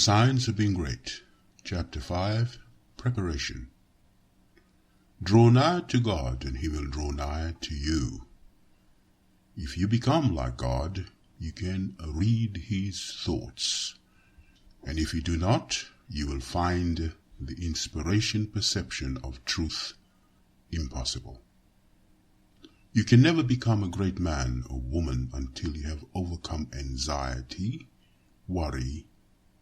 Science of Being Great, Chapter 5, Preparation. Draw nigh to God, and he will draw nigh to you. If you become like God, you can read his thoughts. And if you do not, you will find the inspiration perception of truth impossible. You can never become a great man or woman until you have overcome anxiety, worry,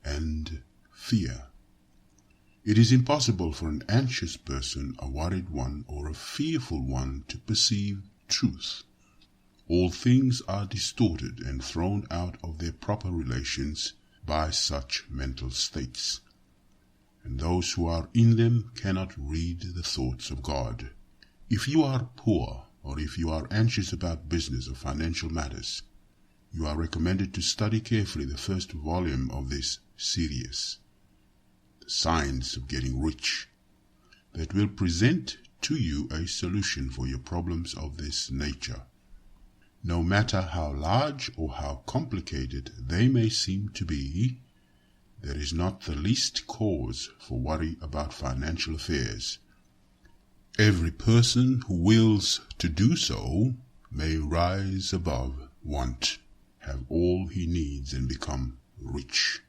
and fear. It is impossible for an anxious person, a worried one, or a fearful one to perceive truth. All things are distorted and thrown out of their proper relations by such mental states, and those who are in them cannot read the thoughts of God. If you are poor, or if you are anxious about business or financial matters, you are recommended to study carefully the first volume of this series, The Science of Getting Rich, that will present to you a solution for your problems of this nature. No matter how large or how complicated they may seem to be, there is not the least cause for worry about financial affairs. Every person who wills to do so may rise above want, have all he needs, and become rich.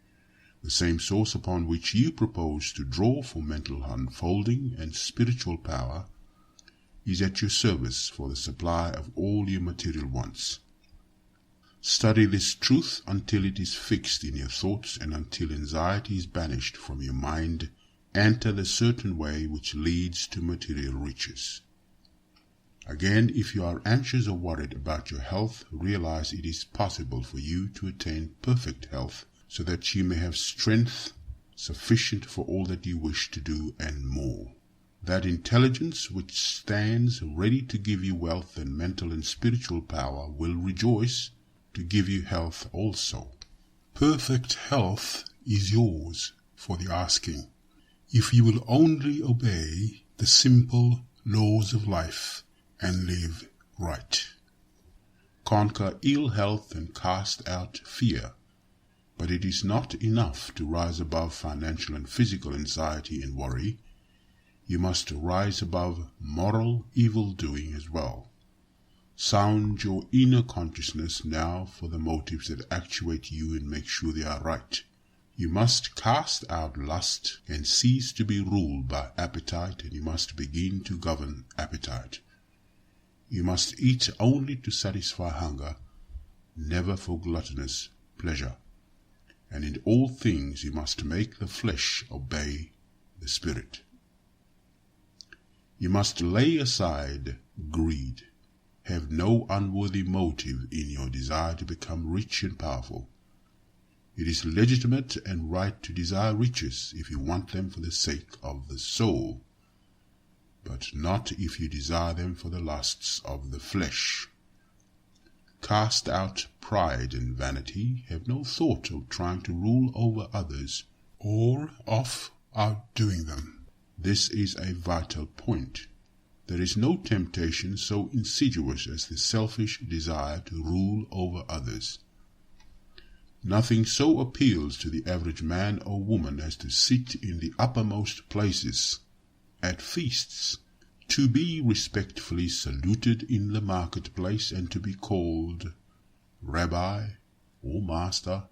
The same source upon which you propose to draw for mental unfolding and spiritual power is at your service for the supply of all your material wants. Study this truth until it is fixed in your thoughts, and until anxiety is banished from your mind. Enter the certain way which leads to material riches. Again, if you are anxious or worried about your health, realize it is possible for you to attain perfect health, so that you may have strength sufficient for all that you wish to do and more. That intelligence which stands ready to give you wealth and mental and spiritual power will rejoice to give you health also. Perfect health is yours for the asking, if you will only obey the simple laws of life and live right. Conquer ill health and cast out fear. But it is not enough to rise above financial and physical anxiety and worry. You must rise above moral evil-doing as well. Sound your inner consciousness now for the motives that actuate you and make sure they are right. You must cast out lust and cease to be ruled by appetite, and you must begin to govern appetite. You must eat only to satisfy hunger, never for gluttonous pleasure. And in all things you must make the flesh obey the spirit. You must lay aside greed. Have no unworthy motive in your desire to become rich and powerful. It is legitimate and right to desire riches if you want them for the sake of the soul, but not if you desire them for the lusts of the flesh. Cast out pride and vanity. Have no thought of trying to rule over others or of outdoing them. This is a vital point. There is no temptation so insidious as the selfish desire to rule over others. Nothing so appeals to the average man or woman as to sit in the uppermost places at feasts, to be respectfully saluted in the marketplace, and to be called Rabbi or Master.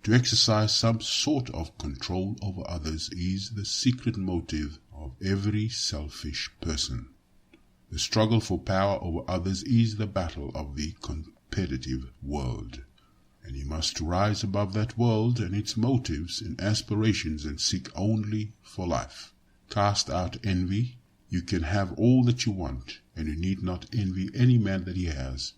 To exercise some sort of control over others is the secret motive of every selfish person. The struggle for power over others is the battle of the competitive world, and you must rise above that world and its motives and aspirations and seek only for life. Cast out envy. You can have all that you want, and you need not envy any man that he has.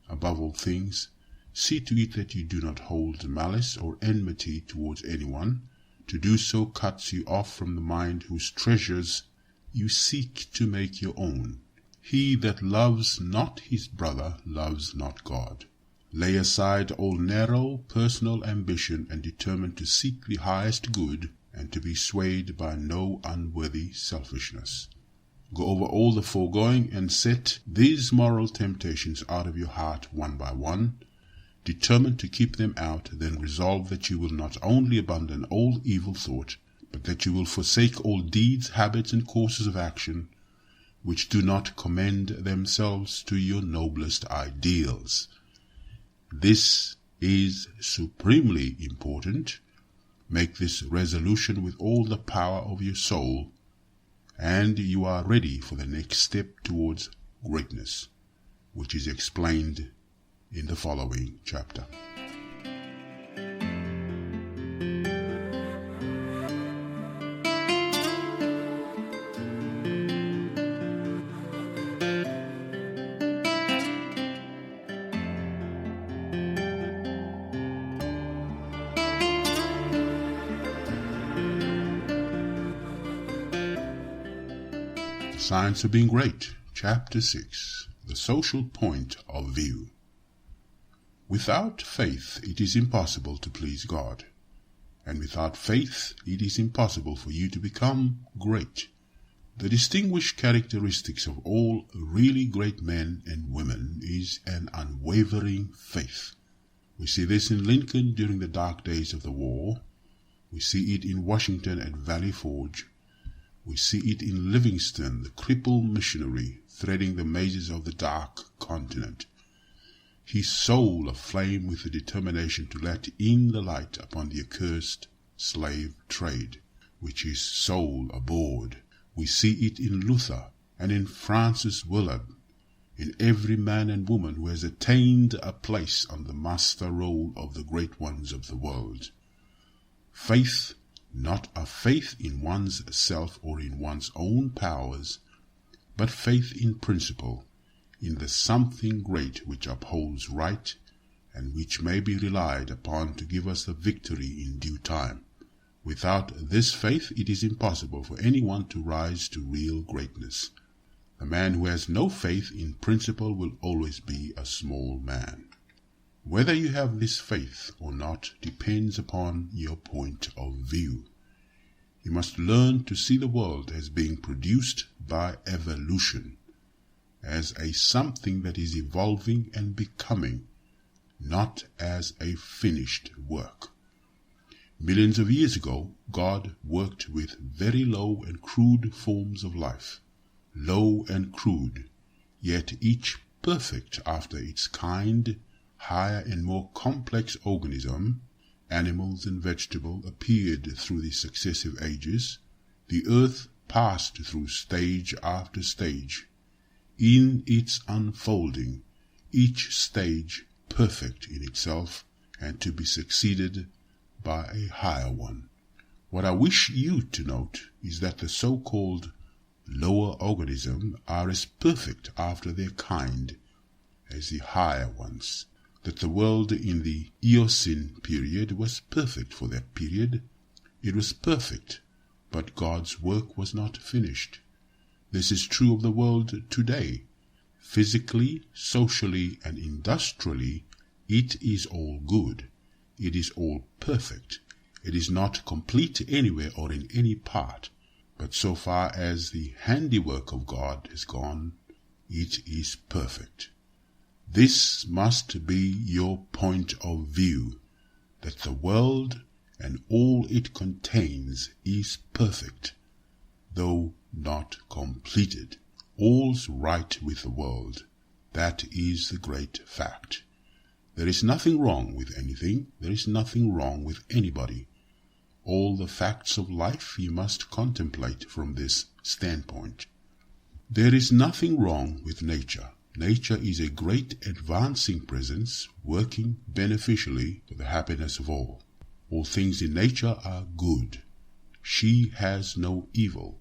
Above all things, see to it that you do not hold malice or enmity towards anyone. To do so cuts you off from the mind whose treasures you seek to make your own. He that loves not his brother loves not God. Lay aside all narrow personal ambition and determine to seek the highest good and to be swayed by no unworthy selfishness. Go over all the foregoing and set these moral temptations out of your heart one by one, determined to keep them out, then resolve that you will not only abandon all evil thought, but that you will forsake all deeds, habits, and courses of action which do not commend themselves to your noblest ideals. This is supremely important. Make this resolution with all the power of your soul, and you are ready for the next step towards greatness, which is explained in the following chapter. Science of Being Great, Chapter 6, The Social Point of View. Without faith it is impossible to please God, and without faith it is impossible for you to become great. The distinguished characteristics of all really great men and women is an unwavering faith. We see this in Lincoln during the dark days of the war. We see it in Washington at Valley Forge. We see it in Livingston, the crippled missionary, threading the mazes of the dark continent, his soul aflame with the determination to let in the light upon the accursed slave trade, which his soul abhorred. We see it in Luther and in Francis Willard, in every man and woman who has attained a place on the master roll of the great ones of the world. Faith, not a faith in one's self or in one's own powers, but faith in principle, in the something great which upholds right, and which may be relied upon to give us the victory in due time. Without this faith it is impossible for anyone to rise to real greatness. The man who has no faith in principle will always be a small man. Whether you have this faith or not depends upon your point of view. You must learn to see the world as being produced by evolution, as a something that is evolving and becoming, not as a finished work. Millions of years ago, God worked with very low and crude forms of life, low and crude, yet each perfect after its kind. Higher and more complex organism, animals and vegetable, appeared through the successive ages. The earth passed through stage after stage. In its unfolding, each stage perfect in itself, and to be succeeded by a higher one. What I wish you to note is that the so-called lower organisms are as perfect after their kind as the higher ones. That the world in the Eocene period was perfect for that period. It was perfect, but God's work was not finished. This is true of the world today. Physically, socially, and industrially, it is all good. It is all perfect. It is not complete anywhere or in any part, but so far as the handiwork of God has gone, it is perfect. This must be your point of view, that the world and all it contains is perfect, though not completed. All's right with the world. That is the great fact. There is nothing wrong with anything. There is nothing wrong with anybody. All the facts of life you must contemplate from this standpoint. There is nothing wrong with nature. Nature is a great advancing presence working beneficially for the happiness of all. All things in nature are good. She has no evil.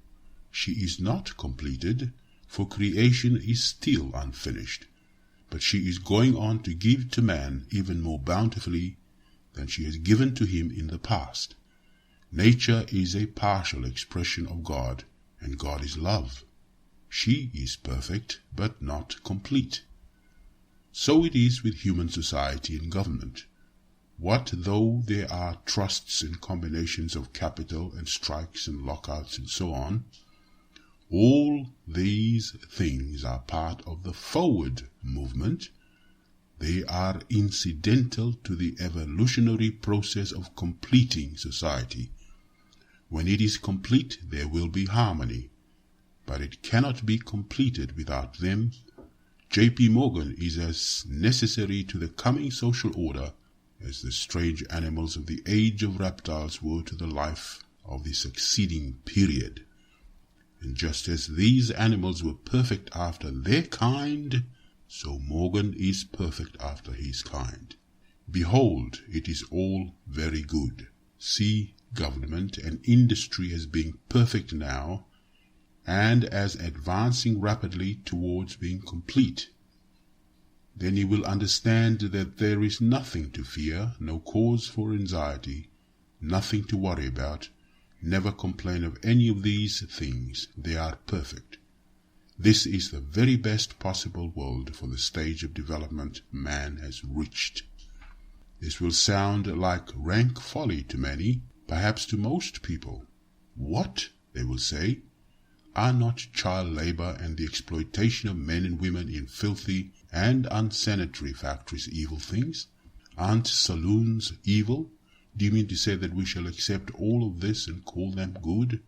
She is not completed, for creation is still unfinished, but she is going on to give to man even more bountifully than she has given to him in the past. Nature is a partial expression of God, and God is love. She is perfect, but not complete. So it is with human society and government. What though there are trusts and combinations of capital and strikes and lockouts and so on, all these things are part of the forward movement, They are incidental to the evolutionary process of completing society. When it is complete, there will be harmony, but it cannot be completed without them. J.P. Morgan is as necessary to the coming social order as the strange animals of the age of reptiles were to the life of the succeeding period. And just as these animals were perfect after their kind, so Morgan is perfect after his kind. Behold, it is all very good. See government and industry as being perfect now, and as advancing rapidly towards being complete. Then you will understand that there is nothing to fear, no cause for anxiety, nothing to worry about. Never complain of any of these things. They are perfect. This is the very best possible world for the stage of development man has reached. This will sound like rank folly to many, perhaps to most people. What, they will say, are not child labor and the exploitation of men and women in filthy and unsanitary factories evil things? Aren't saloons evil? Do you mean to say that we shall accept all of this and call them good?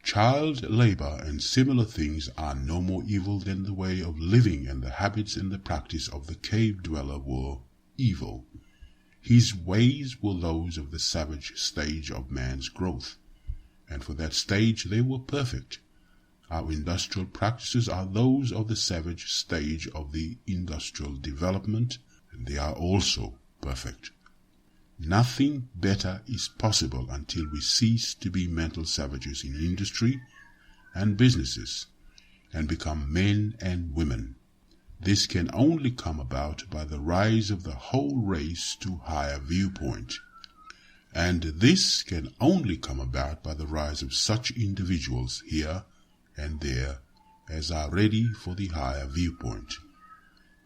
Child labor and similar things are no more evil than the way of living and the habits and the practice of the cave dweller were evil. His ways were those of the savage stage of man's growth, and for that stage they were perfect. Our industrial practices are those of the savage stage of the industrial development, and they are also perfect. Nothing better is possible until we cease to be mental savages in industry and businesses and become men and women. This can only come about by the rise of the whole race to higher viewpoint. And this can only come about by the rise of such individuals here and there as are ready for the higher viewpoint.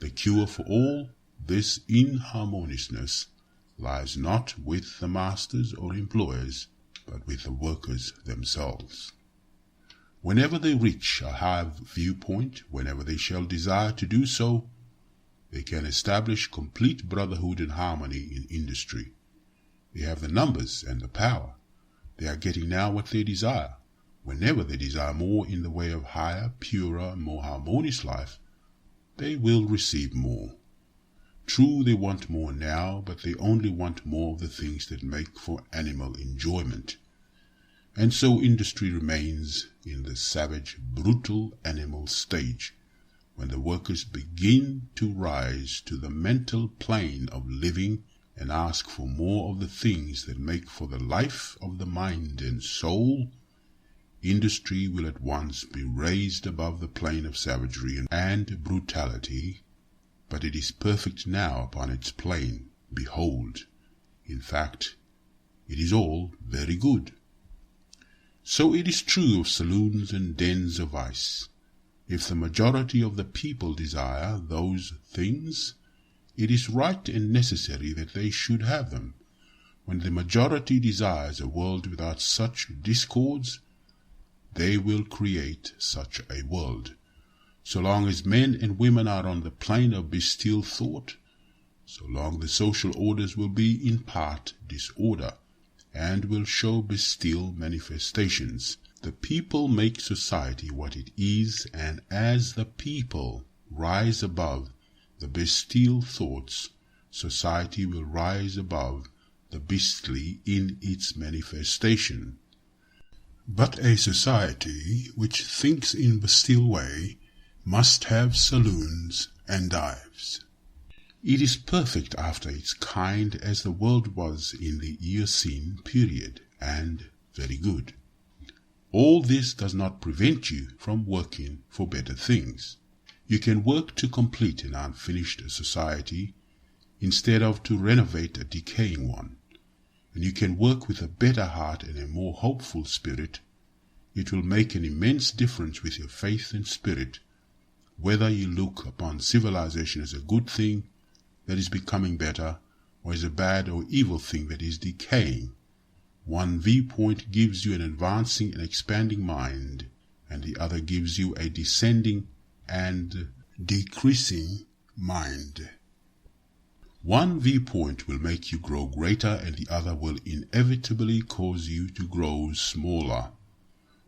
The cure for all this inharmoniousness lies not with the masters or employers, but with the workers themselves. Whenever they reach a higher viewpoint, whenever they shall desire to do so, they can establish complete brotherhood and harmony in industry. They have the numbers and the power. They are getting now what they desire. Whenever they desire more in the way of higher, purer, more harmonious life, they will receive more. True, they want more now, but they only want more of the things that make for animal enjoyment. And so industry remains in the savage, brutal animal stage, when the workers begin to rise to the mental plane of living and ask for more of the things that make for the life of the mind and soul. Industry will at once be raised above the plane of savagery and brutality, but it is perfect now upon its plane. Behold, in fact, it is all very good. So it is true of saloons and dens of vice. If the majority of the people desire those things, it is right and necessary that they should have them. When the majority desires a world without such discords, they will create such a world. So long as men and women are on the plane of bestial thought, so long the social orders will be in part disorder, and will show bestial manifestations. The people make society what it is, and as the people rise above the bestial thoughts, society will rise above the beastly in its manifestation. But a society which thinks in bestial way must have saloons and dives. It is perfect after its kind as the world was in the Eocene period, and very good. All this does not prevent you from working for better things. You can work to complete an unfinished society instead of to renovate a decaying one, and you can work with a better heart and a more hopeful spirit. It will make an immense difference with your faith and spirit, whether you look upon civilization as a good thing that is becoming better, or as a bad or evil thing that is decaying. One viewpoint gives you an advancing and expanding mind, and the other gives you a descending and decreasing mind. One viewpoint will make you grow greater and the other will inevitably cause you to grow smaller.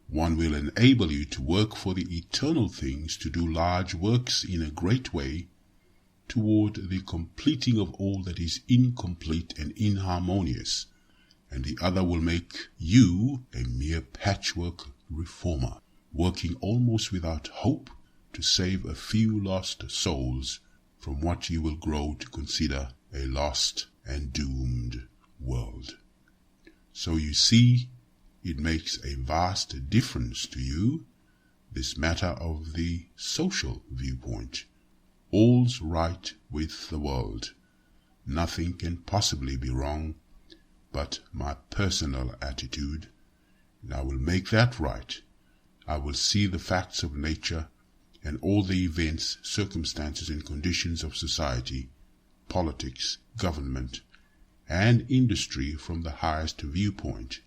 One will enable you to work for the eternal things, to do large works in a great way, toward the completing of all that is incomplete and inharmonious, and the other will make you a mere patchwork reformer, working almost without hope to save a few lost souls from what you will grow to consider a lost and doomed world. So you see, it makes a vast difference to you, this matter of the social viewpoint. All's right with the world. Nothing can possibly be wrong but my personal attitude, and I will make that right. I will see the facts of nature and all the events, circumstances, and conditions of society, politics, government, and industry from the highest viewpoint.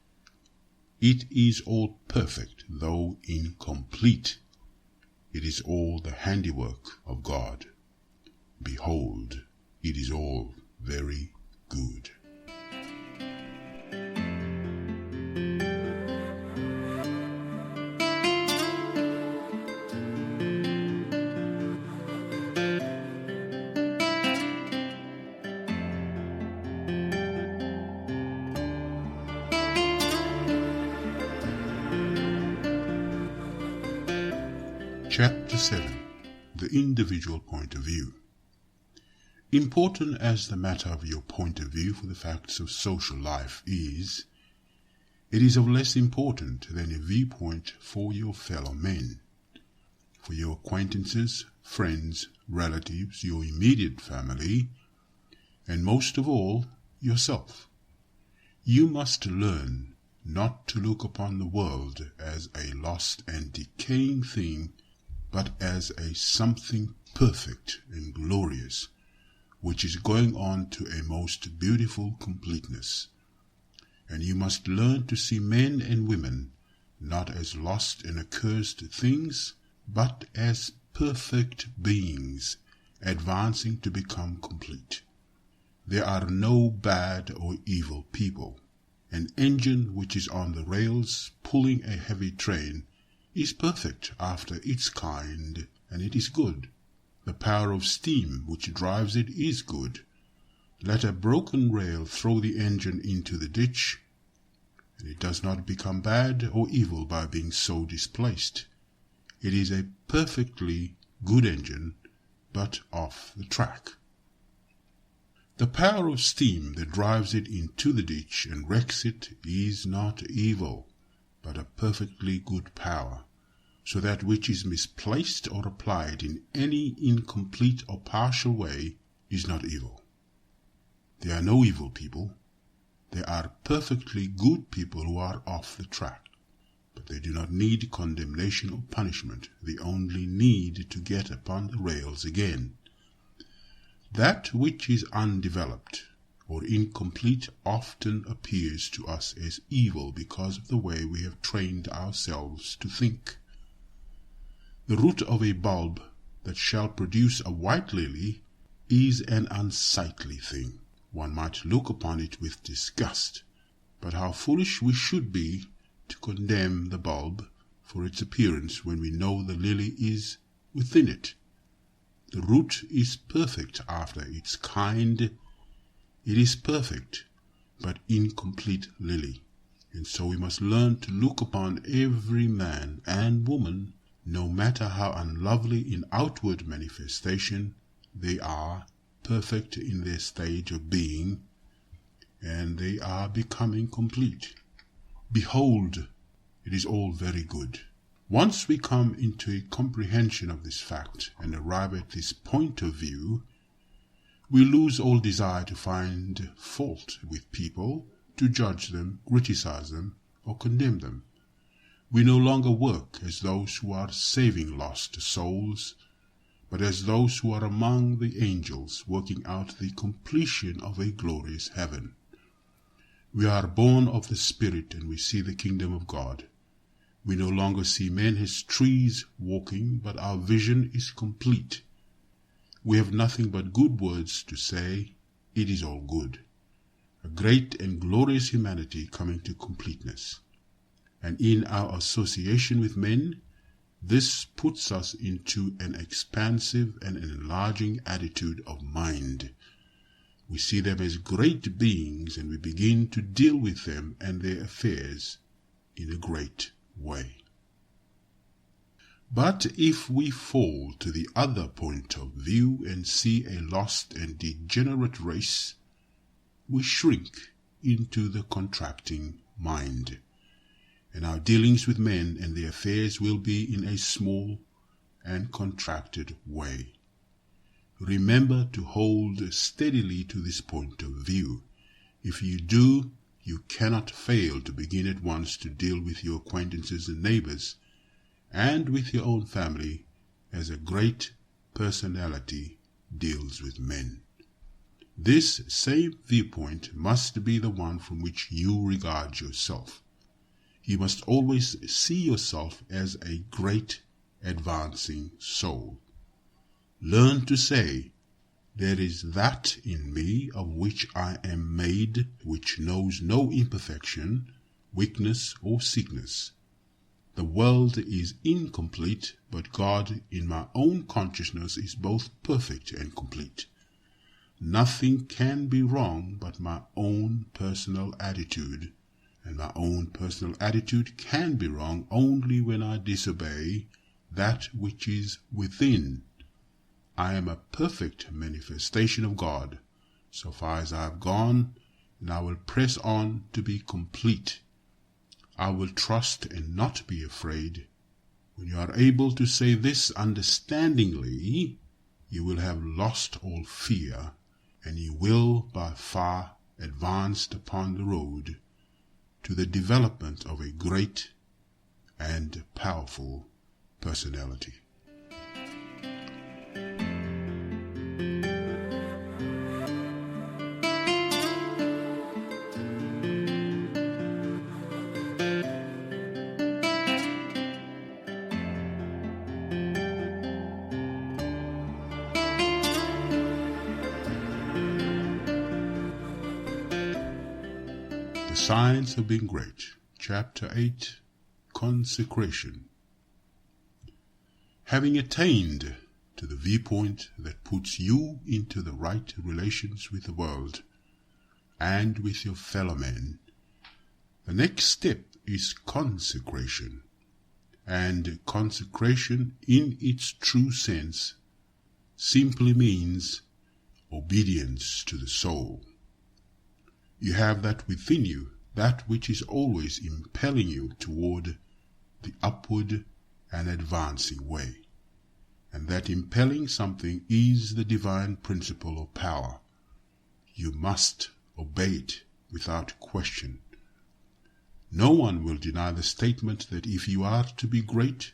It is all perfect, though incomplete. It is all the handiwork of God. Behold, it is all very good. Chapter 7. The Individual Point of View. Important as the matter of your point of view for the facts of social life is, it is of less importance than a viewpoint for your fellow men, for your acquaintances, friends, relatives, your immediate family, and most of all, yourself. You must learn not to look upon the world as a lost and decaying thing, but as a something perfect and glorious, which is going on to a most beautiful completeness. And you must learn to see men and women not as lost and accursed things, but as perfect beings, advancing to become complete. There are no bad or evil people. An engine which is on the rails pulling a heavy train is perfect after its kind, and it is good. The power of steam which drives it is good. Let a broken rail throw the engine into the ditch, and it does not become bad or evil by being so displaced. It is a perfectly good engine, but off the track. The power of steam that drives it into the ditch and wrecks it is not evil, but a perfectly good power, so that which is misplaced or applied in any incomplete or partial way is not evil. There are no evil people. There are perfectly good people who are off the track, but they do not need condemnation or punishment. They only need to get upon the rails again. That which is undeveloped or incomplete often appears to us as evil because of the way we have trained ourselves to think. The root of a bulb that shall produce a white lily is an unsightly thing. One might look upon it with disgust, but how foolish we should be to condemn the bulb for its appearance when we know the lily is within it. The root is perfect after its kind. It is perfect, but incomplete lily, and so we must learn to look upon every man and woman, no matter how unlovely in outward manifestation, they are perfect in their stage of being, and they are becoming complete. Behold, it is all very good. Once we come into a comprehension of this fact and arrive at this point of view, we lose all desire to find fault with people, to judge them, criticize them, or condemn them. We no longer work as those who are saving lost souls, but as those who are among the angels working out the completion of a glorious heaven. We are born of the Spirit, and we see the kingdom of God. We no longer see men as trees walking, but our vision is complete. We have nothing but good words to say, it is all good. A great and glorious humanity coming to completeness. And in our association with men, this puts us into an expansive and enlarging attitude of mind. We see them as great beings, and we begin to deal with them and their affairs in a great way. But if we fall to the other point of view and see a lost and degenerate race, we shrink into the contracting mind, and our dealings with men and their affairs will be in a small and contracted way. Remember to hold steadily to this point of view. If you do, you cannot fail to begin at once to deal with your acquaintances and neighbors, and with your own family, as a great personality deals with men. This same viewpoint must be the one from which you regard yourself. You must always see yourself as a great advancing soul. Learn to say, "There is that in me of which I am made, which knows no imperfection, weakness, or sickness. The world is incomplete, but God in my own consciousness is both perfect and complete. Nothing can be wrong but my own personal attitude, and my own personal attitude can be wrong only when I disobey that which is within. I am a perfect manifestation of God, so far as I have gone, and I will press on to be complete. I will trust and not be afraid. When you are able to say this understandingly, you will have lost all fear, and you will by far advanced upon the road to the development of a great and powerful personality. The Signs of Being Great, Chapter 8, Consecration. Having attained to the viewpoint that puts you into the right relations with the world and with your fellow men, the next step is consecration, and consecration in its true sense simply means obedience to the soul. You have that within you, that which is always impelling you toward the upward and advancing way. And that impelling something is the divine principle or power. You must obey it without question. No one will deny the statement that if you are to be great,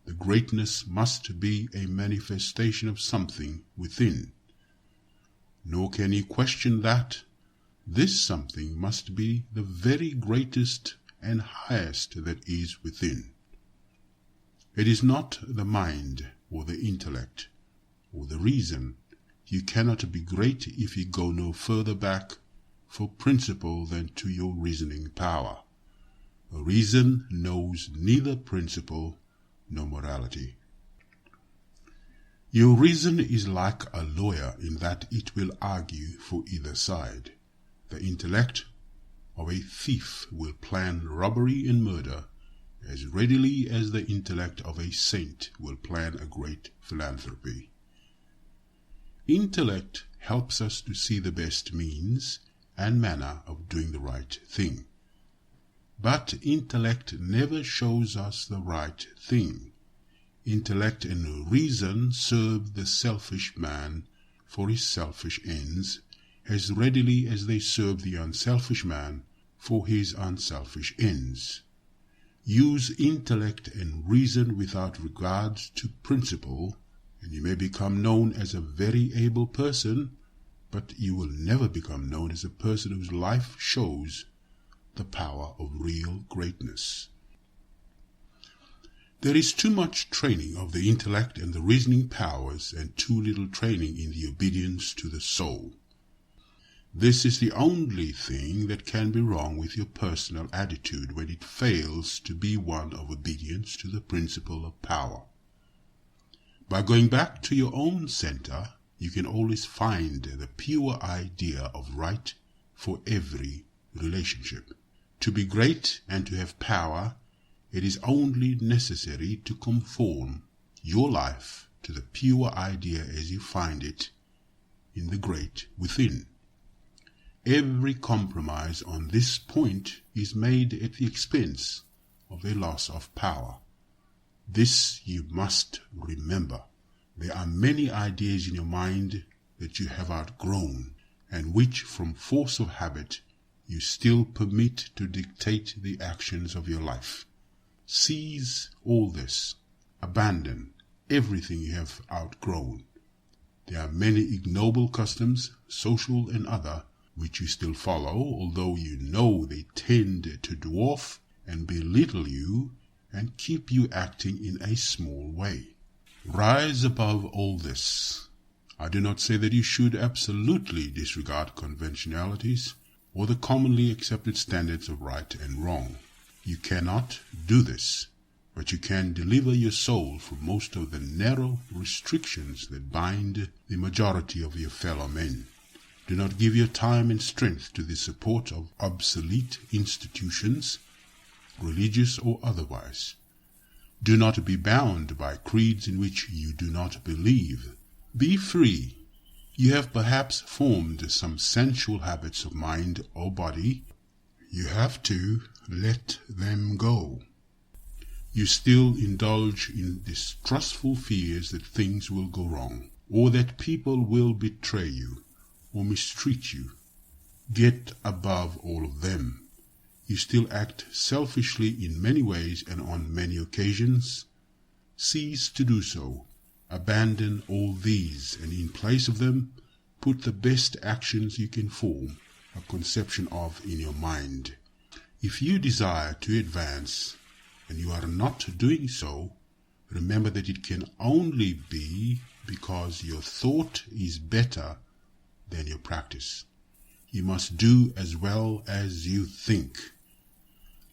the greatness must be a manifestation of something within. Nor can he question that this something must be the very greatest and highest that is within. It is not the mind or the intellect or the reason. You cannot be great if you go no further back for principle than to your reasoning power. A reason knows neither principle nor morality. Your reason is like a lawyer in that it will argue for either side. The intellect of a thief will plan robbery and murder as readily as the intellect of a saint will plan a great philanthropy. Intellect helps us to see the best means and manner of doing the right thing. But intellect never shows us the right thing. Intellect and reason serve the selfish man for his selfish ends as readily as they serve the unselfish man for his unselfish ends. Use intellect and reason without regard to principle, and you may become known as a very able person, but you will never become known as a person whose life shows the power of real greatness. There is too much training of the intellect and the reasoning powers, and too little training in the obedience to the soul. This is the only thing that can be wrong with your personal attitude when it fails to be one of obedience to the principle of power. By going back to your own center, you can always find the pure idea of right for every relationship. To be great and to have power, it is only necessary to conform your life to the pure idea as you find it in the great within. Every compromise on this point is made at the expense of a loss of power. This you must remember. There are many ideas in your mind that you have outgrown, and which from force of habit you still permit to dictate the actions of your life. Seize all this. Abandon everything you have outgrown. There are many ignoble customs, social and other, which you still follow, although you know they tend to dwarf and belittle you and keep you acting in a small way. Rise above all this. I do not say that you should absolutely disregard conventionalities or the commonly accepted standards of right and wrong. You cannot do this, but you can deliver your soul from most of the narrow restrictions that bind the majority of your fellow men. Do not give your time and strength to the support of obsolete institutions, religious or otherwise. Do not be bound by creeds in which you do not believe. Be free. You have perhaps formed some sensual habits of mind or body. You have to let them go. You still indulge in distrustful fears that things will go wrong, or that people will betray you or mistreat you. Get above all of them. You still act selfishly in many ways and on many occasions. Cease to do so. Abandon all these, and in place of them, put the best actions you can form a conception of in your mind. If you desire to advance, and you are not doing so, remember that it can only be because your thought is better than your practice. You must do as well as you think.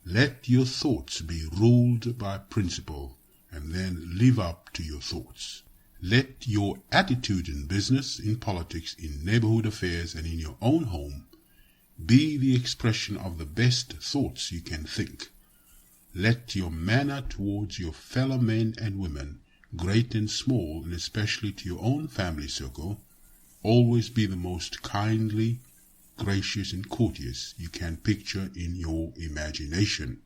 Let your thoughts be ruled by principle, and then live up to your thoughts. Let your attitude in business, in politics, in neighborhood affairs, and in your own home be the expression of the best thoughts you can think. Let your manner towards your fellow men and women, great and small, and especially to your own family circle, always be the most kindly, gracious, and courteous you can picture in your imagination.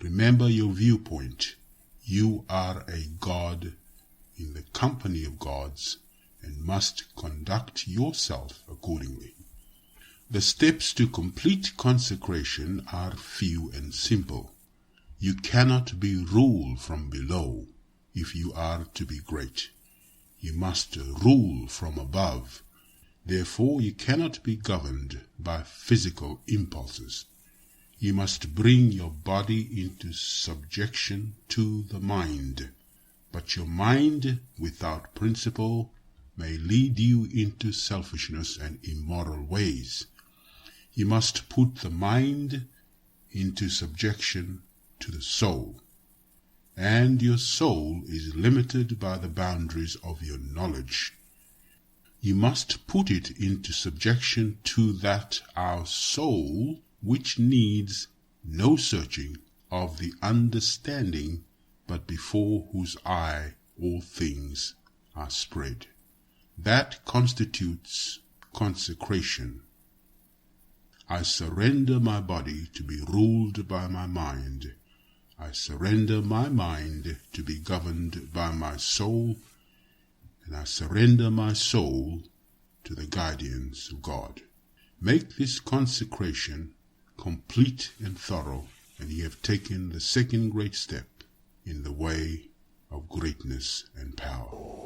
Remember your viewpoint. You are a god in the company of gods and must conduct yourself accordingly. The steps to complete consecration are few and simple. You cannot be ruled from below if you are to be great. You must rule from above. Therefore, you cannot be governed by physical impulses. You must bring your body into subjection to the mind. But your mind without principle may lead you into selfishness and immoral ways. You must put the mind into subjection to the soul. And your soul is limited by the boundaries of your knowledge. You must put it into subjection to that our soul which needs no searching of the understanding, but before whose eye all things are spread. That constitutes consecration. I surrender my body to be ruled by my mind. I surrender my mind to be governed by my soul, and I surrender my soul to the guidance of God. Make this consecration complete and thorough, and ye have taken the second great step in the way of greatness and power.